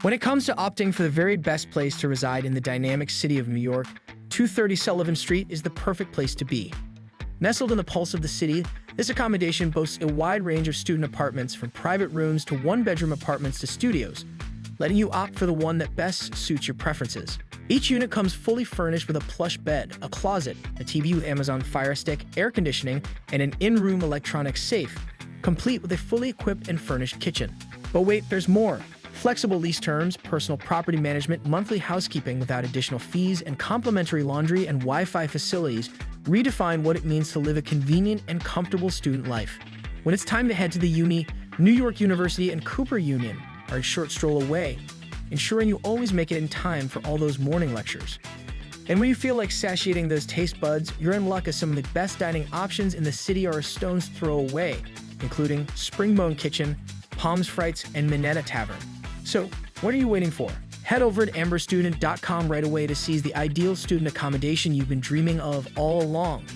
When it comes to opting for the very best place to reside in the dynamic city of New York, 230 Sullivan Street is the perfect place to be. Nestled in the pulse of the city, this accommodation boasts a wide range of student apartments from private rooms to one-bedroom apartments to studios, letting you opt for the one that best suits your preferences. Each unit comes fully furnished with a plush bed, a closet, a TV with Amazon Fire Stick, air conditioning, and an in-room electronics safe, complete with a fully equipped and furnished kitchen. But wait, there's more. Flexible lease terms, personal property management, monthly housekeeping without additional fees, and complimentary laundry and Wi-Fi facilities redefine what it means to live a convenient and comfortable student life. When it's time to head to the uni, New York University and Cooper Union are a short stroll away, ensuring you always make it in time for all those morning lectures. And when you feel like satiating those taste buds, you're in luck as some of the best dining options in the city are a stone's throw away, including Springbone Kitchen, Palms Frites, and Minetta Tavern. So, what are you waiting for? Head over to amberstudent.com right away to seize the ideal student accommodation you've been dreaming of all along.